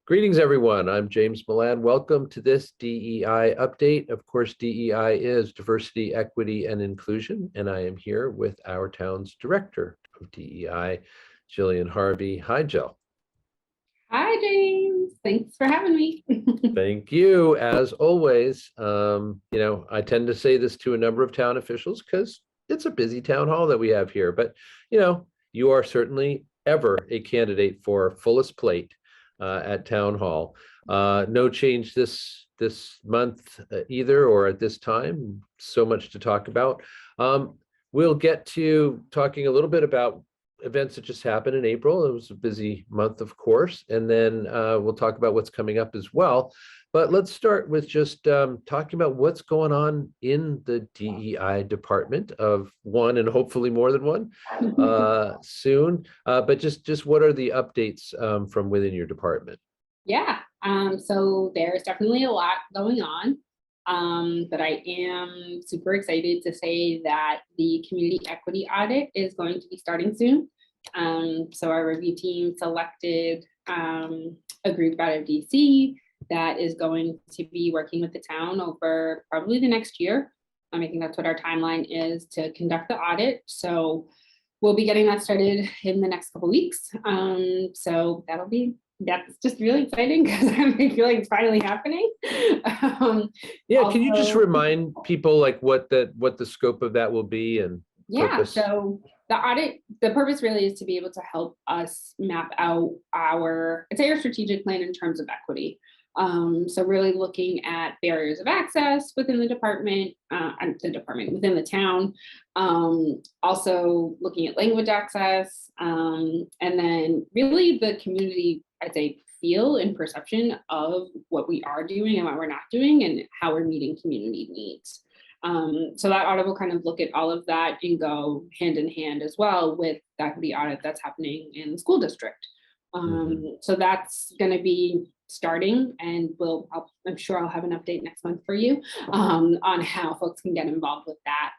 Greetings, everyone. I'm James Milan. Welcome to this DEI update. Of course, DEI is diversity, equity, and inclusion, and I am here with our town's director of DEI, Jillian Harvey. Hi, Jill. Hi, James. Thanks for having me. Thank you. As always, I tend to say this to a number of town officials because it's a busy town hall that we have here, but, you are certainly ever a candidate for fullest plate at town hall. No change this month either, or at this time. So much to talk about. We'll get to talking a little bit about events that just happened in April. It was a busy month, of course, and then we'll talk about what's coming up as well. But let's start with just talking about what's going on in the DEI department of one and hopefully more than one soon. But just what are the updates from within your department? Yeah, so there's definitely a lot going on, but I am super excited to say that the Community Equity Audit is going to be starting soon. So our review team selected a group out of DC that is going to be working with the town over probably the next year. I think that's what our timeline is to conduct the audit. So we'll be getting that started in the next couple of weeks. So that's just really exciting because I feel like it's finally happening. Yeah, can you just remind people like what the scope of that will be and purpose? So the audit, the purpose really is to be able to help us map out our strategic plan in terms of equity. So really looking at barriers of access within the department, within the town, also looking at language access, and then really the community, I'd say, feel and perception of what we are doing and what we're not doing and how we're meeting community needs. So that audit will kind of look at all of that and go hand in hand as well with the equity audit that's happening in the school district. So that's going to be starting, and I'm sure I'll have an update next month for you on how folks can get involved with that.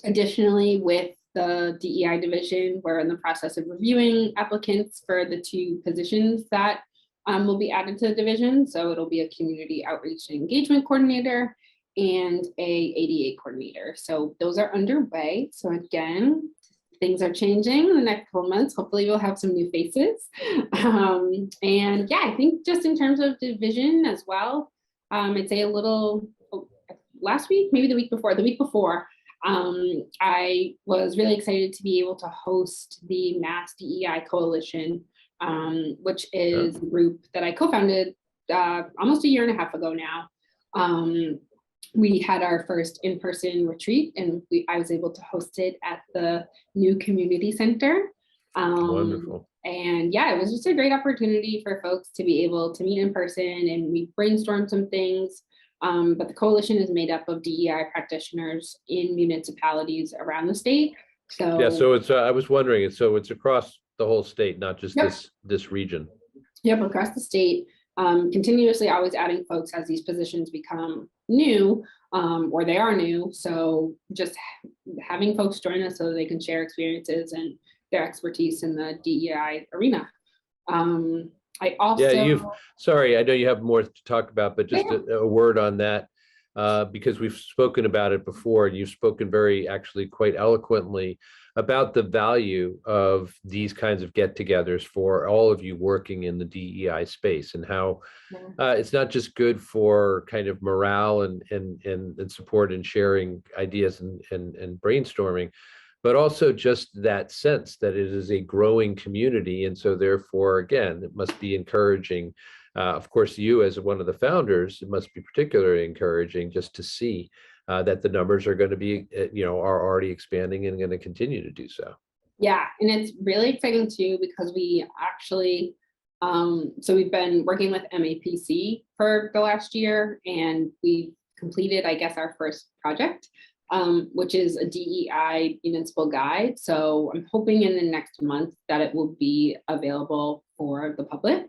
Additionally, with the DEI division, we're in the process of reviewing applicants for the 2 positions that will be added to the division. So it'll be a community outreach and engagement coordinator and a ADA coordinator. So those are underway. So again, things are changing in the next couple months. Hopefully we'll have some new faces. And yeah, I think just in terms of division as well, I'd say last week, maybe the week before, I was really excited to be able to host the Mass DEI Coalition, which is a group that I co-founded almost a year and a half ago now. We had our first in-person retreat, and I was able to host it at the new community center. Wonderful. And yeah, it was just a great opportunity for folks to be able to meet in person, and we brainstormed some things. But the coalition is made up of DEI practitioners in municipalities around the state. So yeah, so it's I was wondering, it's across the whole state, not just this region. Yep, across the state. Continuously always adding folks as these positions become new, or they are new. So just having folks join us so that they can share experiences and their expertise in the DEI arena. I also sorry, I know you have more to talk about, but just a word on that, because we've spoken about it before, and you've spoken quite eloquently about the value of these kinds of get-togethers for all of you working in the DEI space, and how it's not just good for kind of morale and support and sharing ideas and brainstorming, but also just that sense that it is a growing community. And so therefore, again, it must be encouraging. Of course, you as one of the founders, it must be particularly encouraging just to see that the numbers are going to be, are already expanding and going to continue to do so. Yeah, and it's really exciting too, because we actually, so we've been working with MAPC for the last year, and we completed, I guess, our first project, which is a DEI municipal guide. So I'm hoping in the next month that it will be available for the public.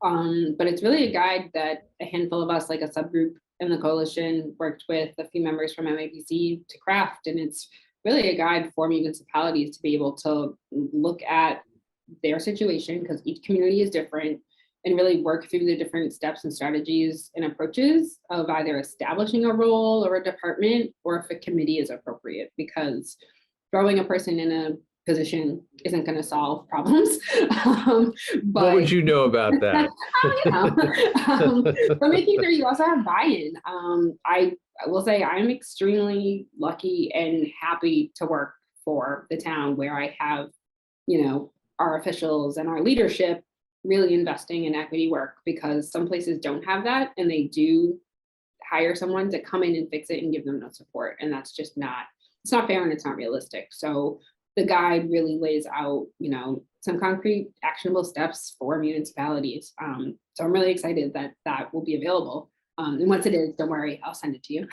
But it's really a guide that a handful of us, like a subgroup in the coalition, worked with a few members from MAPC to craft. And it's really a guide for municipalities to be able to look at their situation, because each community is different, and really work through the different steps and strategies and approaches of either establishing a role or a department, or if a committee is appropriate, because throwing a person in a position isn't going to solve problems. But what would you know about that? But making sure you also have buy-in. I will say I'm extremely lucky and happy to work for the town where I have, our officials and our leadership really investing in equity work, because some places don't have that, and they do hire someone to come in and fix it and give them no support. And that's just it's not fair and it's not realistic. So the guide really lays out, some concrete actionable steps for municipalities. So I'm really excited that that will be available. And once it is, don't worry, I'll send it to you.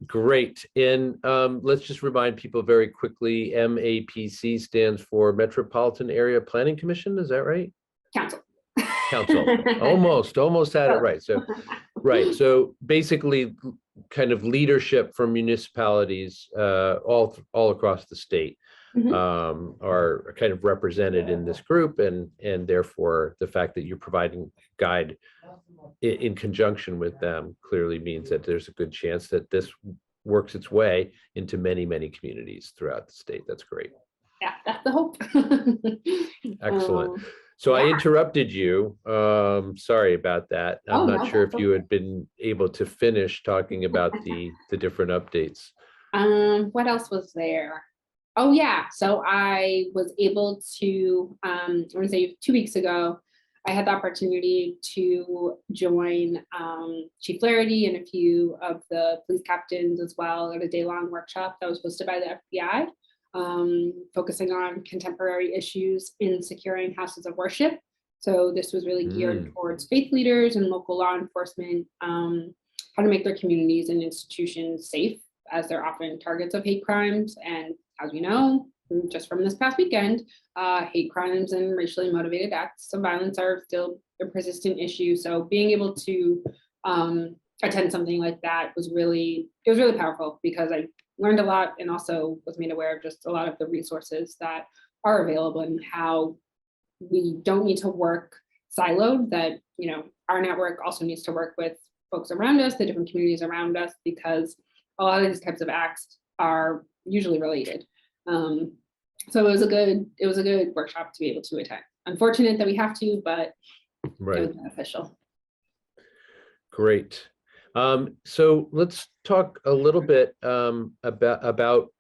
Great. And let's just remind people very quickly, MAPC stands for Metropolitan Area Planning Commission. Is that right? Council. Almost had it right. So, right. So basically kind of leadership from municipalities all across the state are kind of represented in this group, and therefore the fact that you're providing guide in conjunction with them clearly means that there's a good chance that this works its way into many communities throughout the state. That's great. Yeah, that's the hope. Excellent. So I interrupted you. Sorry about that. I'm not sure if you had been able to finish talking about the different updates. What else was there? Oh yeah, so I was able to, I want to say 2 weeks ago, I had the opportunity to join Chief Flaherty and a few of the police captains as well at a day-long workshop that was hosted by the FBI. Focusing on contemporary issues in securing houses of worship. So this was really geared towards faith leaders and local law enforcement, how to make their communities and institutions safe, as they're often targets of hate crimes. And as we know, just from this past weekend, hate crimes and racially motivated acts of violence are still a persistent issue. So being able to attend something like that was really powerful, because I learned a lot and also was made aware of just a lot of the resources that are available and how we don't need to work siloed, that, our network also needs to work with folks around us, the different communities around us, because a lot of these types of acts are usually related. So it was a good workshop to be able to attend. Unfortunate that we have to, but right. It was beneficial. Great. So let's talk a little bit about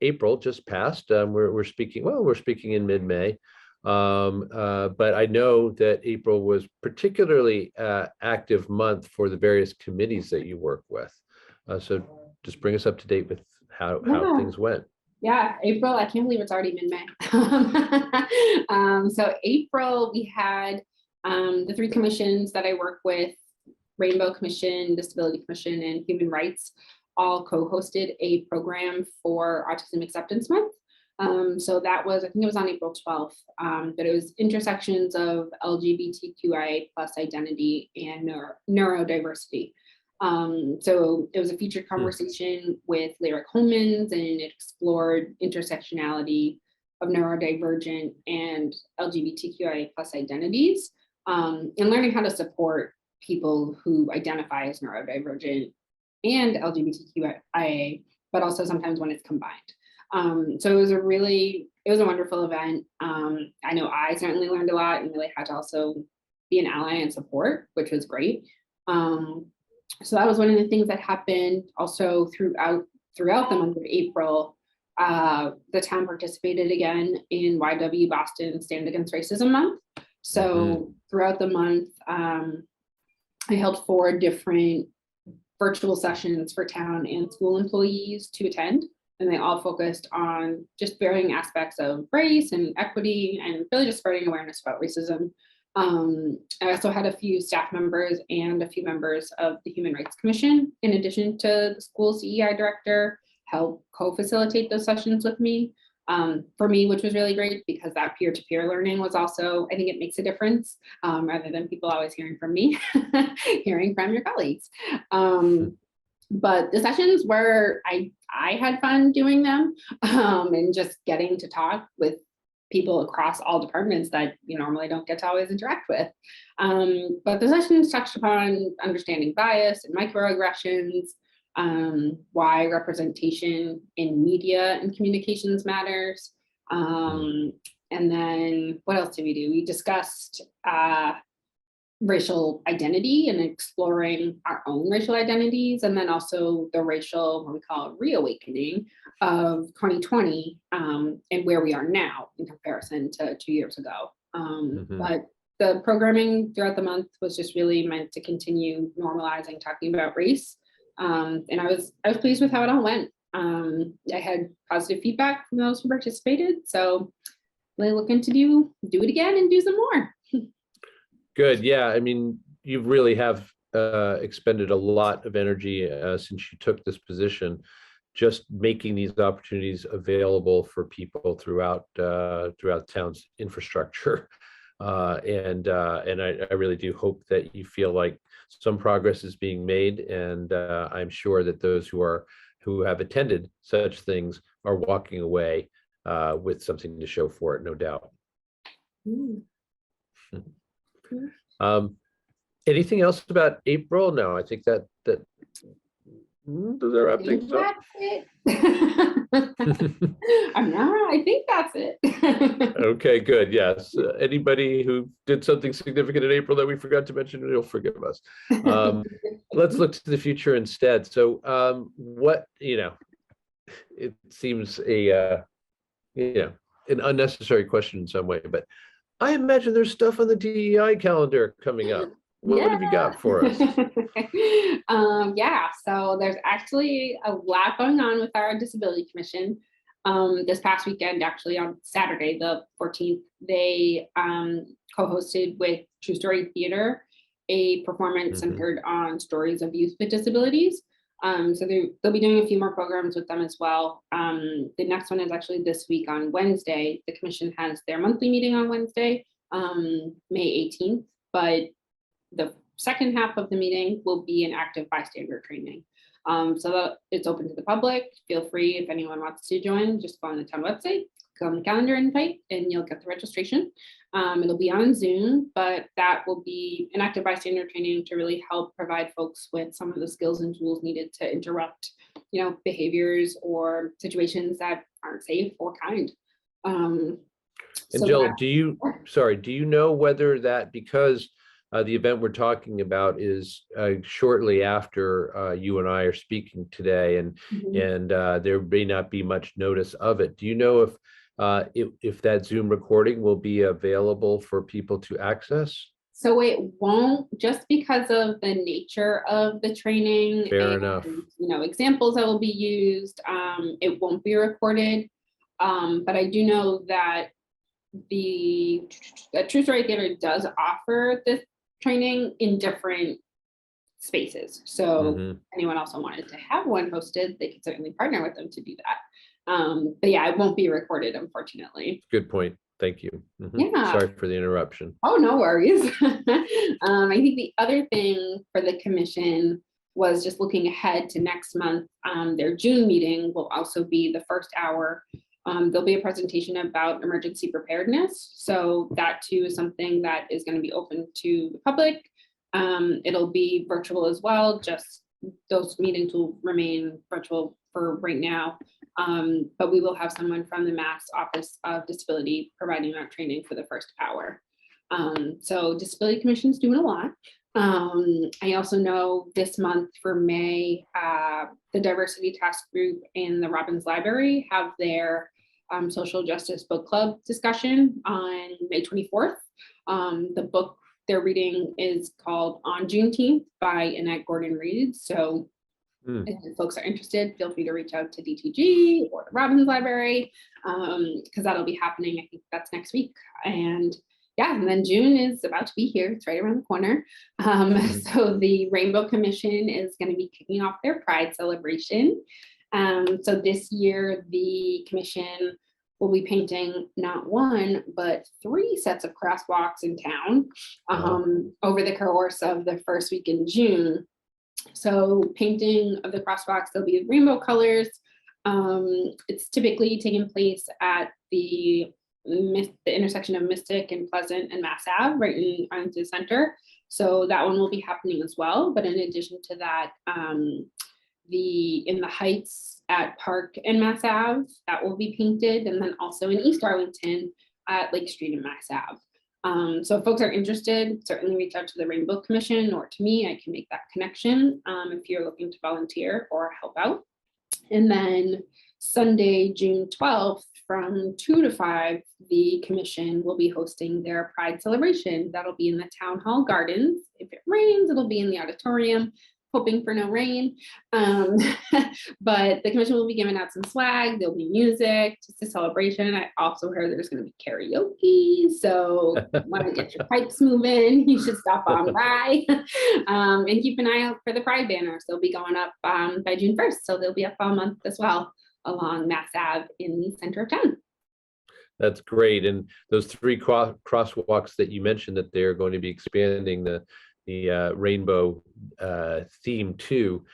April just passed. We're speaking in mid-May, but I know that April was particularly active month for the various committees that you work with. So just bring us up to date with how things went. Yeah, April, I can't believe it's already mid-May. So April, we had the 3 commissions that I work with, Rainbow Commission, Disability Commission, and Human Rights, all co-hosted a program for Autism Acceptance Month. So that was, I think it was on April 12th, but it was intersections of LGBTQIA+ identity and neurodiversity. So it was a featured conversation with Lyric Homans, and it explored intersectionality of neurodivergent and LGBTQIA+ identities, and learning how to support people who identify as neurodivergent and LGBTQIA, but also sometimes when it's combined. So it was a wonderful event. I know I certainly learned a lot and really had to also be an ally and support, which was great. So that was one of the things that happened. Also throughout the month of April, the town participated again in YW Boston Stand Against Racism Month. So throughout the month, I held 4 different virtual sessions for town and school employees to attend, and they all focused on just varying aspects of race and equity, and really just spreading awareness about racism. I also had a few staff members and a few members of the Human Rights Commission, in addition to the school's DEI director, help co-facilitate those sessions with me. For me, which was really great, because that peer-to-peer learning was also, I think it makes a difference, rather than people always hearing from me, hearing from your colleagues. But the sessions were, I had fun doing them, and just getting to talk with people across all departments that you normally don't get to always interact with. But the sessions touched upon understanding bias and microaggressions, why representation in media and communications matters. And then what else did we do? We discussed racial identity and exploring our own racial identities, and then also the racial, what we call reawakening of 2020, and where we are now in comparison to 2 years ago. But the programming throughout the month was just really meant to continue normalizing talking about race. And I was pleased with how it all went. I had positive feedback from those who participated, so really looking to do it again and do some more. Good. Yeah. I mean, you really have expended a lot of energy since you took this position, just making these opportunities available for people throughout town's infrastructure. And I really do hope that you feel like some progress is being made. And I'm sure that those who have attended such things are walking away with something to show for it, no doubt. Anything else about April? No, I think that does that wrap things up? I think that's it. Okay, good. Yes. Anybody who did something significant in April that we forgot to mention, you'll forgive us. Let's look to the future instead. So what, it seems an unnecessary question in some way, but I imagine there's stuff on the DEI calendar coming up. What have you got for us? Yeah, so there's actually a lot going on with our Disability Commission. This past weekend, actually on Saturday, the 14th, they co-hosted with True Story Theater a performance centered on stories of youth with disabilities. So they'll be doing a few more programs with them as well. The next one is actually this week on Wednesday. The commission has their monthly meeting on Wednesday, May 18th, but the second half of the meeting will be an active bystander training. So it's open to the public. Feel free, if anyone wants to join, just go on the town website, go on the calendar invite, and you'll get the registration. It'll be on Zoom, but that will be an active bystander training to really help provide folks with some of the skills and tools needed to interrupt, behaviors or situations that aren't safe or kind. And Jill, do you know whether that, because the event we're talking about is shortly after you and I are speaking today, and there may not be much notice of it. Do you know if that Zoom recording will be available for people to access? So it won't, just because of the nature of the training. Fair enough. Examples that will be used. It won't be recorded, but I do know that the True Story Theater does offer this training in different spaces. So anyone also wanted to have one hosted, they could certainly partner with them to do that. But yeah, it won't be recorded, unfortunately. Good point. Thank you. Yeah. Sorry for the interruption. Oh, no worries. I think the other thing for the commission was just looking ahead to next month. Their June meeting will also be the first hour. There'll be a presentation about emergency preparedness. So that too is something that is going to be open to the public. It'll be virtual as well. Just those meetings will remain virtual for right now. But we will have someone from the Mass Office of Disability providing that training for the first hour. So Disability Commission's doing a lot. I also know this month for May, the Diversity Task Group in the Robbins Library have their social justice book club discussion on May 24th. The book they're reading is called On Juneteenth by Annette Gordon-Reed. So if folks are interested, feel free to reach out to DTG or the Robbins Library, because that'll be happening. I think that's next week. And yeah, and then June is about to be here. It's right around the corner. So the Rainbow Commission is going to be kicking off their Pride celebration. So this year, the commission will be painting not one, but 3 sets of crosswalks in town over the course of the first week in June. So painting of the crosswalks, there'll be rainbow colors. It's typically taking place at the the intersection of Mystic and Pleasant and Mass Ave, right in Arlington Center. So that one will be happening as well. But in addition to that, in the Heights at Park and Mass Ave, that will be painted, and then also in East Arlington at Lake Street and Mass Ave. So if folks are interested, certainly reach out to the Rainbow Commission or to me. I can make that connection if you're looking to volunteer or help out. And then Sunday, June 12th, from 2 to 5, the commission will be hosting their Pride celebration. That'll be in the Town Hall Gardens. If it rains, it'll be in the auditorium, hoping for no rain. But the commission will be giving out some swag. There'll be music, just a celebration. I also heard there's going to be karaoke. So want to get your pipes moving, you should stop on by. And keep an eye out for the Pride banners. They'll be going up by June 1st. So they'll be up all month as well along Mass Ave in the center of town. That's great. And those 3 crosswalks that you mentioned, that they're going to be expanding the rainbow theme to,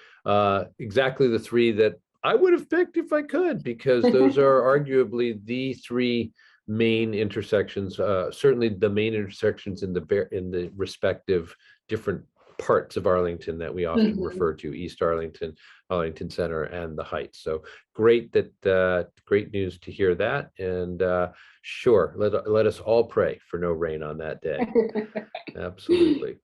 exactly the 3 that I would have picked if I could, because those are arguably the 3 main intersections, certainly the main intersections in the respective different parts of Arlington that we often refer to: East Arlington, Arlington Center, and the Heights. So great great news to hear that. And sure, let us all pray for no rain on that day. Absolutely.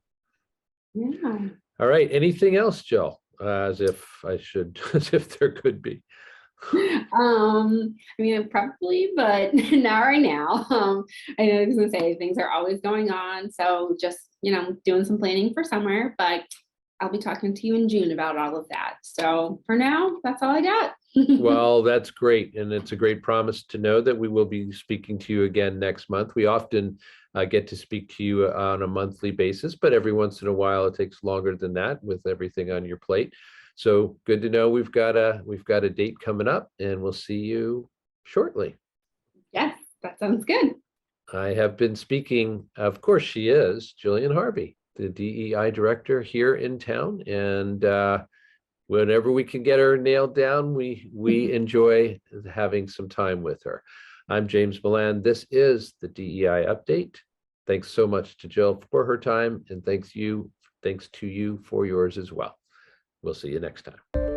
Yeah. All right. Anything else, Jill? As if there could be. I mean, probably, but not right now. I know I was gonna say things are always going on, so just doing some planning for summer. But I'll be talking to you in June about all of that. So for now, that's all I got. Well, that's great, and it's a great promise to know that we will be speaking to you again next month. We often get to speak to you on a monthly basis, but every once in a while it takes longer than that with everything on your plate. So good to know we've got a date coming up, and we'll see you shortly. Yes, that sounds good. I have been speaking, of course, she is Jillian Harvey, the DEI director here in town, and whenever we can get her nailed down, we enjoy having some time with her. I'm James Milan. This is the DEI update. Thanks so much to Jill for her time, and thanks to you for yours as well. We'll see you next time.